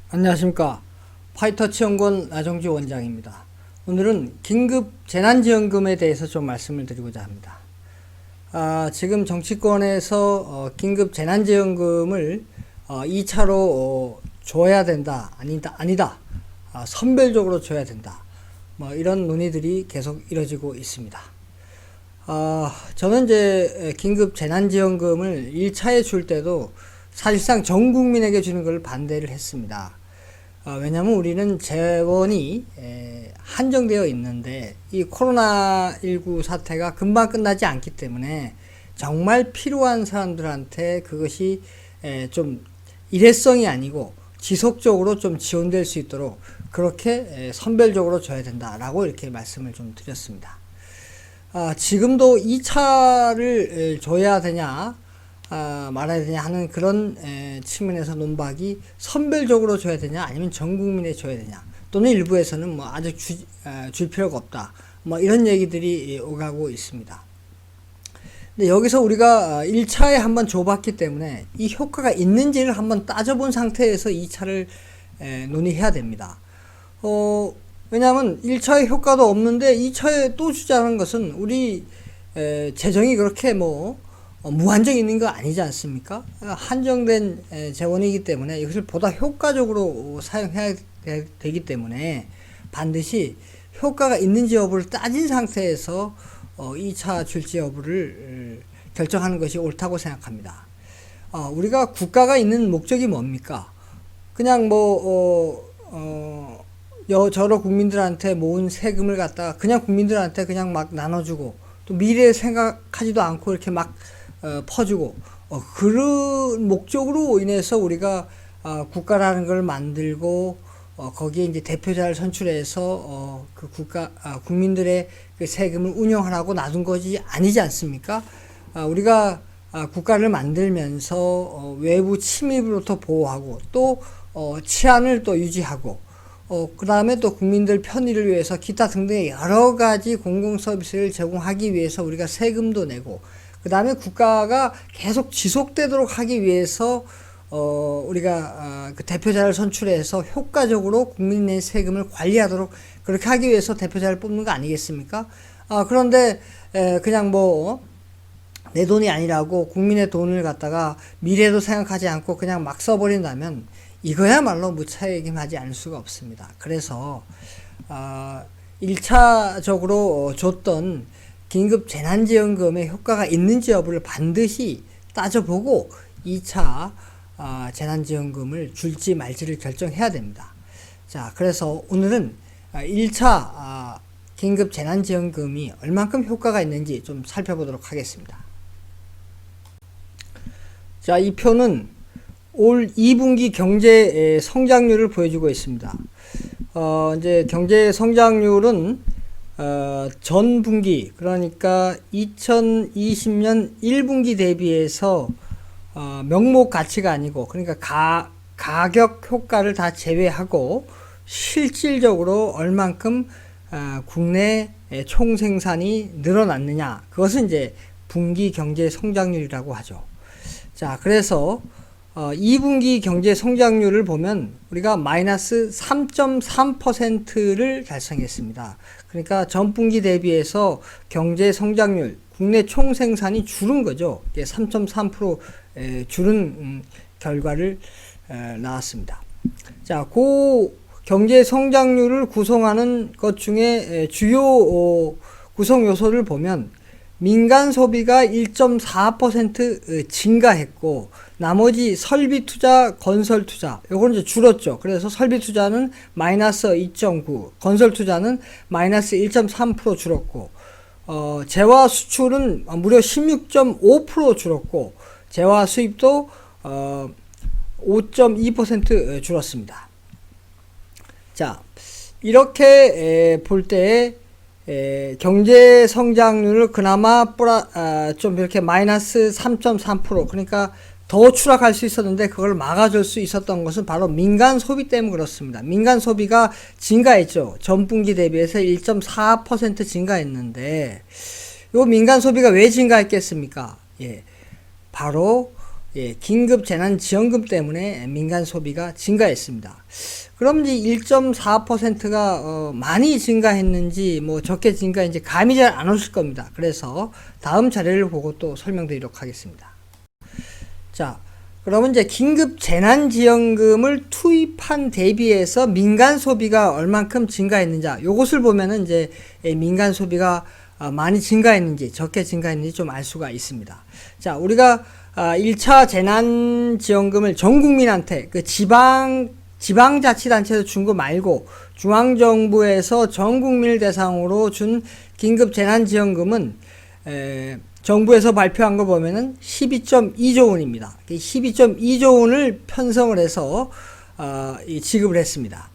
안녕하십니까. 파이터치연구원 나정주 원장입니다. 오늘은 긴급 재난지원금에 대해서 좀 말씀을 드리고자 합니다. 지금 정치권에서 긴급 재난지원금을 2차로 줘야 된다, 아니다, 선별적으로 줘야 된다, 뭐 이런 논의들이 계속 이뤄지고 있습니다. 저는 이제 긴급 재난지원금을 1차에 줄 때도 사실상 전 국민에게 주는 걸 반대를 했습니다. 왜냐하면 우리는 재원이 한정되어 있는데 이 코로나19 사태가 금방 끝나지 않기 때문에 정말 필요한 사람들한테 그것이 좀 일회성이 아니고 지속적으로 좀 지원될 수 있도록 그렇게 선별적으로 줘야 된다라고 이렇게 말씀을 좀 드렸습니다. 지금도 2차를 줘야 되냐 말아야 되냐 하는 그런 측면에서 논박이 선별적으로 줘야 되냐 아니면 전 국민에 줘야 되냐, 또는 일부에서는 뭐 아직 줄 필요가 없다, 뭐 이런 얘기들이 오가고 있습니다. 근데 여기서 우리가 1차에 한번 줘봤기 때문에 이 효과가 있는지를 한번 따져본 상태에서 2차를 논의해야 됩니다. 왜냐하면 1차에 효과도 없는데 2차에 또 주자는 것은 우리 재정이 그렇게 무한정 있는 거 아니지 않습니까? 한정된 재원이기 때문에 이것을 보다 효과적으로 사용해야 되기 때문에 반드시 효과가 있는지 여부를 따진 상태에서 2차 줄지 여부를 결정하는 것이 옳다고 생각합니다. 우리가 국가가 있는 목적이 뭡니까? 그냥 여러 국민들한테 모은 세금을 갖다가 그냥 국민들한테 그냥 막 나눠주고 또 미래 생각하지도 않고 이렇게 막 퍼주고 그런 목적으로 인해서 우리가 국가라는 걸 만들고 거기에 이제 대표자를 선출해서 그 국민들의 그 세금을 운영하라고 놔둔 것이 아니지 않습니까? 우리가 국가를 만들면서 외부 침입으로부터 보호하고 또 치안을 또 유지하고 그 다음에 또 국민들 편의를 위해서 기타 등등의 여러 가지 공공 서비스를 제공하기 위해서 우리가 세금도 내고, 그 다음에 국가가 계속 지속되도록 하기 위해서 우리가 그 대표자를 선출해서 효과적으로 국민의 세금을 관리하도록 그렇게 하기 위해서 대표자를 뽑는 거 아니겠습니까? 그런데 그냥 내 돈이 아니라고 국민의 돈을 갖다가 미래도 생각하지 않고 그냥 막 써버린다면 이거야말로 무책임하지 않을 수가 없습니다. 그래서 1차적으로 줬던 긴급 재난지원금의 효과가 있는지 여부를 반드시 따져보고 2차 재난지원금을 줄지 말지를 결정해야 됩니다. 자, 그래서 오늘은 1차 긴급 재난지원금이 얼만큼 효과가 있는지 좀 살펴보도록 하겠습니다. 자, 이 표는 올 2분기 경제 성장률을 보여주고 있습니다. 이제 경제 성장률은 전 분기, 그러니까 2020년 1분기 대비해서 명목 가치가 아니고, 그러니까 가격 효과를 다 제외하고 실질적으로 얼만큼 국내 총생산이 늘어났느냐, 그것은 이제 분기 경제 성장률이라고 하죠. 자, 그래서 2분기 경제 성장률을 보면 우리가 마이너스 3.3%를 달성했습니다. 그러니까 전분기 대비해서 경제 성장률, 국내 총생산이 줄은 거죠. 3.3% 줄은 결과를 나왔습니다. 자, 그 경제 성장률을 구성하는 것 중에 주요 구성 요소를 보면 민간 소비가 1.4% 증가했고, 나머지 설비 투자, 건설 투자, 요거는 이제 줄었죠. 그래서 설비 투자는 마이너스 2.9, 건설 투자는 마이너스 1.3% 줄었고, 재화 수출은 무려 16.5% 줄었고, 재화 수입도 5.2% 줄었습니다. 자, 이렇게 볼 때 경제 성장률을 그나마 좀 이렇게 마이너스 3.3%, 그러니까 더 추락할 수 있었는데 그걸 막아줄 수 있었던 것은 바로 민간 소비 때문에 그렇습니다. 민간 소비가 증가했죠. 전분기 대비해서 1.4% 증가했는데, 요 민간 소비가 왜 증가했겠습니까? 바로 긴급 재난지원금 때문에 민간 소비가 증가했습니다. 그럼 이제 1.4%가 많이 증가했는지 뭐 적게 증가했는지 감이 잘 안 오실 겁니다. 그래서 다음 자료를 보고 또 설명드리도록 하겠습니다. 자, 그러면 이제 긴급 재난지원금을 투입한 대비해서 민간 소비가 얼만큼 증가했는지, 요것을 보면은 이제 민간 소비가 많이 증가했는지 적게 증가했는지 좀 알 수가 있습니다. 자, 우리가 1차 재난지원금을 전 국민한테 그 지방자치단체에서 준 거 말고 중앙정부에서 전 국민을 대상으로 준 긴급 재난지원금은 정부에서 발표한 거 보면은 12.2조 원입니다. 12.2조 원을 편성을 해서 지급을 했습니다.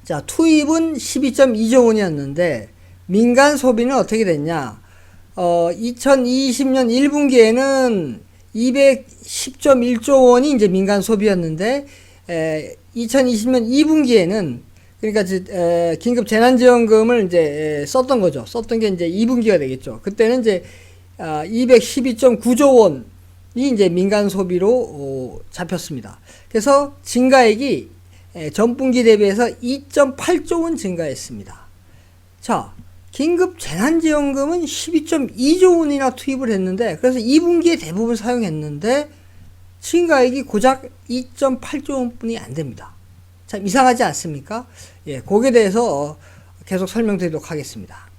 자, 투입은 12.2조 원이었는데 민간 소비는 어떻게 됐냐? 2020년 1분기에는 210.1조 원이 이제 민간 소비였는데 2020년 2분기에는 그러니까 긴급 재난지원금을 이제 썼던 거죠. 썼던 게 이제 2분기가 되겠죠. 그때는 이제 212.9조 원이 이제 민간 소비로 잡혔습니다. 그래서 증가액이 전분기 대비해서 2.8조 원 증가했습니다. 자, 긴급 재난지원금은 12.2조 원이나 투입을 했는데, 그래서 2분기에 대부분 사용했는데 증가액이 고작 2.8조 원뿐이 안 됩니다. 참 이상하지 않습니까? 거기에 대해서 계속 설명드리도록 하겠습니다.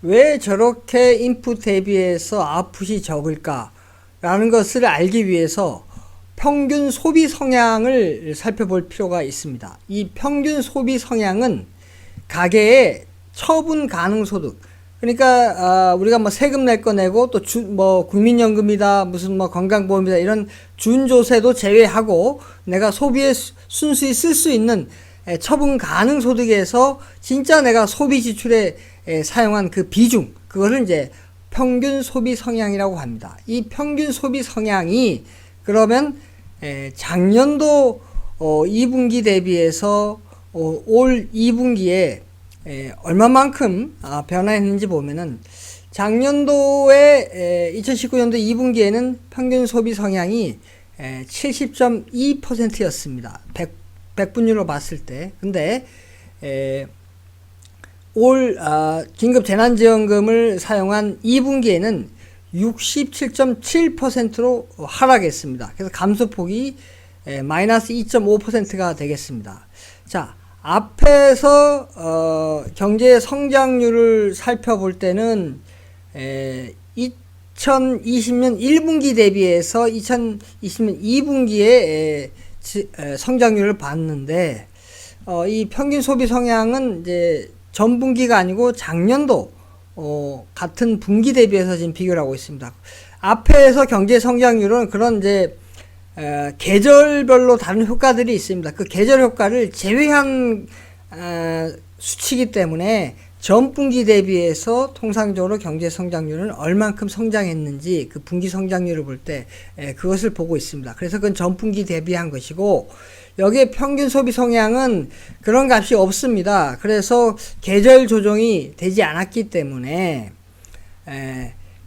왜 저렇게 인풋 대비해서 아웃풋이 적을까라는 것을 알기 위해서 평균 소비 성향을 살펴볼 필요가 있습니다. 이 평균 소비 성향은 가계의 처분 가능 소득, 그러니까 우리가 뭐 세금 낼 거 내고 또 뭐 국민연금이다 무슨 뭐 건강보험이다 이런 준조세도 제외하고 내가 소비에 순수히 쓸 수 있는 처분 가능 소득에서 진짜 내가 소비 지출에 사용한 그 비중, 그거를 이제 평균 소비 성향이라고 합니다. 이 평균 소비 성향이 그러면 작년도 2분기 대비해서 올 2분기에 얼마만큼 변화했는지 보면은 작년도에 2019년도 2분기에는 평균 소비 성향이 70.2%였습니다. 100분율로 봤을 때. 근데 올 긴급 재난지원금을 사용한 2분기에는 67.7%로 하락했습니다. 그래서 감소폭이 마이너스 2.5%가 되겠습니다. 자, 앞에서 경제 성장률을 살펴볼 때는 2020년 1분기 대비해서 2020년 2분기에 성장률을 봤는데 이 평균 소비 성향은 이제 전분기가 아니고 작년도 같은 분기 대비해서 지금 비교를 하고 있습니다. 앞에서 경제 성장률은 그런 이제 계절별로 다른 효과들이 있습니다. 그 계절 효과를 제외한 수치이기 때문에 전분기 대비해서 통상적으로 경제 성장률은 얼만큼 성장했는지 그 분기 성장률을 볼 때 그것을 보고 있습니다. 그래서 그건 전분기 대비한 것이고, 여기에 평균 소비 성향은 그런 값이 없습니다. 그래서 계절 조정이 되지 않았기 때문에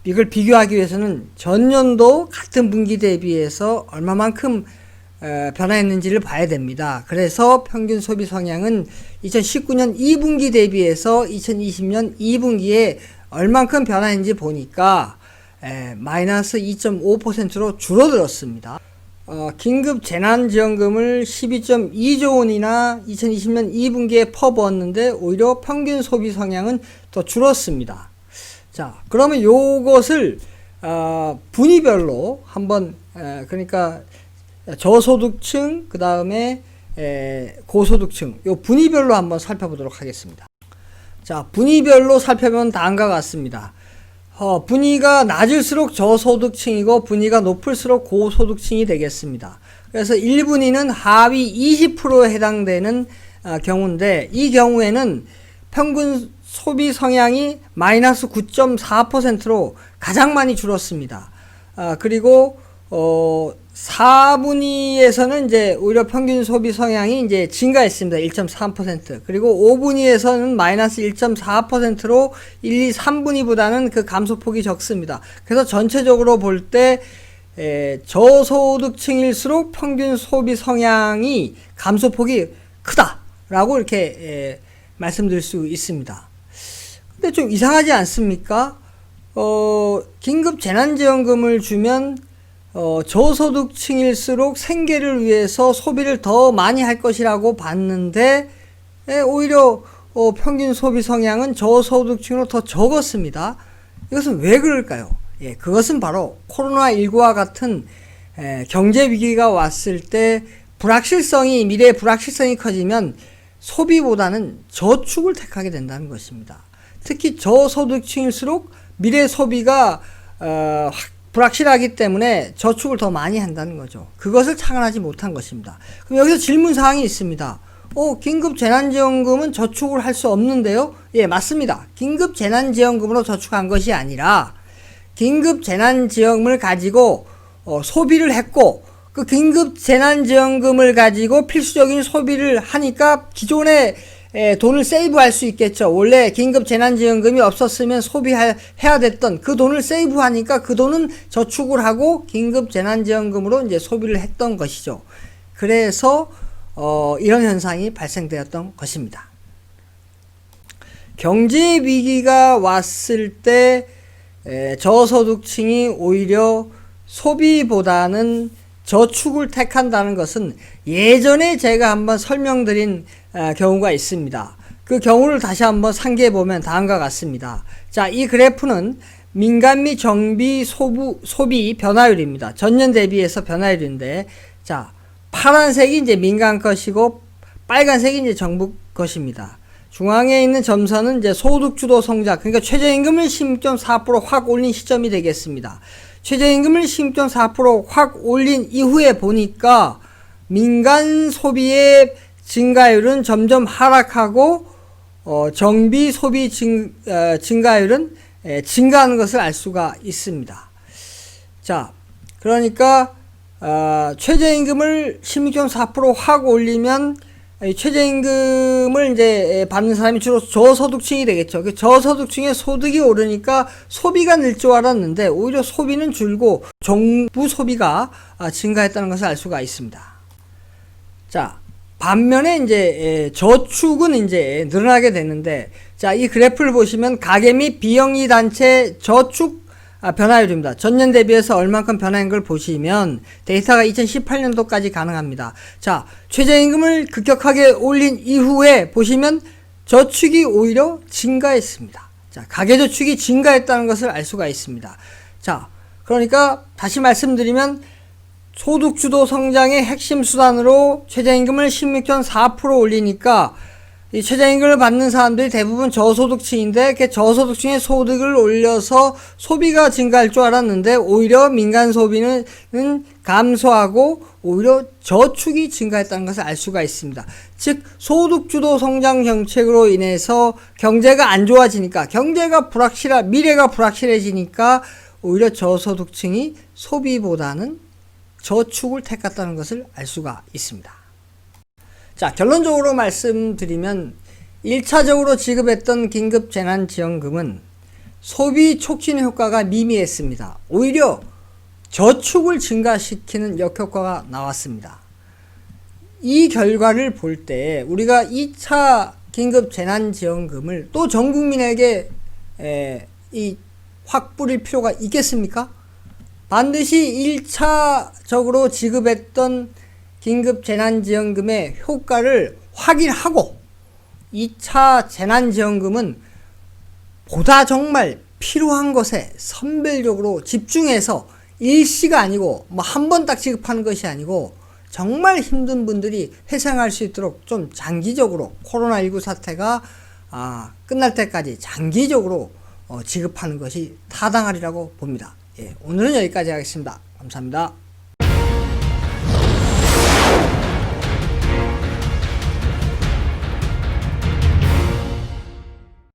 이걸 비교하기 위해서는 전년도 같은 분기 대비해서 얼마만큼 변화했는지를 봐야 됩니다. 그래서 평균 소비 성향은 2019년 2분기 대비해서 2020년 2분기에 얼만큼 변화했는지 보니까 마이너스 2.5%로 줄어들었습니다. 긴급 재난지원금을 12.2조 원이나 2020년 2분기에 퍼부었는데 오히려 평균 소비 성향은 더 줄었습니다. 자, 그러면 요것을 분위별로 한번 그러니까 저소득층 그 다음에 고소득층 요 분위별로 한번 살펴보도록 하겠습니다. 자, 분위별로 살펴보면 다음과 같습니다. 분위가 낮을수록 저소득층이고 분위가 높을수록 고소득층이 되겠습니다. 그래서 1분위는 하위 20%에 해당되는 경우인데, 이 경우에는 평균 소비 성향이 마이너스 9.4%로 가장 많이 줄었습니다. 그리고 4분위에서는 이제 오히려 평균 소비 성향이 이제 증가했습니다. 1.3%. 그리고 5분위에서는 마이너스 1.4%로 1, 2, 3분위보다는 그 감소폭이 적습니다. 그래서 전체적으로 볼 때 저소득층일수록 평균 소비 성향이 감소폭이 크다라고 이렇게 말씀드릴 수 있습니다. 근데 좀 이상하지 않습니까? 긴급 재난지원금을 주면 저소득층일수록 생계를 위해서 소비를 더 많이 할 것이라고 봤는데 오히려 평균 소비 성향은 저소득층으로 더 적었습니다. 이것은 왜 그럴까요? 그것은 바로 코로나19와 같은 경제 위기가 왔을 때 미래의 불확실성이 커지면 소비보다는 저축을 택하게 된다는 것입니다. 특히 저소득층일수록 미래 소비가 불확실하기 때문에 저축을 더 많이 한다는 거죠. 그것을 착안하지 못한 것입니다. 그럼 여기서 질문 사항이 있습니다. 긴급 재난지원금은 저축을 할 수 없는데요? 예, 맞습니다. 긴급 재난지원금으로 저축한 것이 아니라 긴급 재난지원금을 가지고 소비를 했고 그 긴급 재난지원금을 가지고 필수적인 소비를 하니까 기존에 돈을 세이브할 수 있겠죠. 원래 긴급 재난지원금이 없었으면 소비해야 됐던 그 돈을 세이브하니까 그 돈은 저축을 하고 긴급 재난지원금으로 이제 소비를 했던 것이죠. 그래서 이런 현상이 발생되었던 것입니다. 경제 위기가 왔을 때 저소득층이 오히려 소비보다는 저축을 택한다는 것은 예전에 제가 한번 설명드린 경우가 있습니다. 그 경우를 다시 한번 상기해 보면 다음과 같습니다. 자, 이 그래프는 민간 및 정비 소비 변화율입니다. 전년 대비해서 변화율인데, 자, 파란색이 이제 민간 것이고 빨간색이 이제 정부 것입니다. 중앙에 있는 점선은 이제 소득주도 성장, 그러니까 최저임금을 16.4% 확 올린 시점이 되겠습니다. 최저임금을 16.4% 확 올린 이후에 보니까 민간 소비의 증가율은 점점 하락하고 정비 소비 증가율은 증가하는 것을 알 수가 있습니다. 자, 그러니까 최저임금을 16.4% 확 올리면 최저임금을 이제 받는 사람이 주로 저소득층이 되겠죠. 저소득층의 소득이 오르니까 소비가 늘 줄 알았는데 오히려 소비는 줄고 정부 소비가 증가했다는 것을 알 수가 있습니다. 자, 반면에 이제 저축은 이제 늘어나게 되는데, 자, 이 그래프를 보시면 가계 및 비영리 단체 저축 변화율입니다. 전년 대비해서 얼만큼 변화한 걸 보시면 데이터가 2018년도까지 가능합니다. 자, 최저임금을 급격하게 올린 이후에 보시면 저축이 오히려 증가했습니다. 자, 가계저축이 증가했다는 것을 알 수가 있습니다. 자, 그러니까 다시 말씀드리면 소득주도 성장의 핵심 수단으로 최저임금을 16.4% 올리니까 이 최저임금을 받는 사람들이 대부분 저소득층인데 그 저소득층의 소득을 올려서 소비가 증가할 줄 알았는데 오히려 민간 소비는 감소하고 오히려 저축이 증가했다는 것을 알 수가 있습니다. 즉 소득주도 성장 정책으로 인해서 경제가 안 좋아지니까 미래가 불확실해지니까 오히려 저소득층이 소비보다는 저축을 택했다는 것을 알 수가 있습니다. 자, 결론적으로 말씀드리면 1차적으로 지급했던 긴급재난지원금은 소비 촉진 효과가 미미했습니다. 오히려 저축을 증가시키는 역효과가 나왔습니다. 이 결과를 볼 때 우리가 2차 긴급재난지원금을 또 전 국민에게 확 뿌릴 필요가 있겠습니까? 반드시 1차적으로 지급했던 긴급재난지원금의 효과를 확인하고 2차 재난지원금은 보다 정말 필요한 것에 선별적으로 집중해서 일시가 아니고 한 번 딱 지급하는 것이 아니고 정말 힘든 분들이 회생할 수 있도록 좀 장기적으로 코로나19 사태가 끝날 때까지 장기적으로 지급하는 것이 타당하리라고 봅니다. 오늘은 여기까지 하겠습니다. 감사합니다.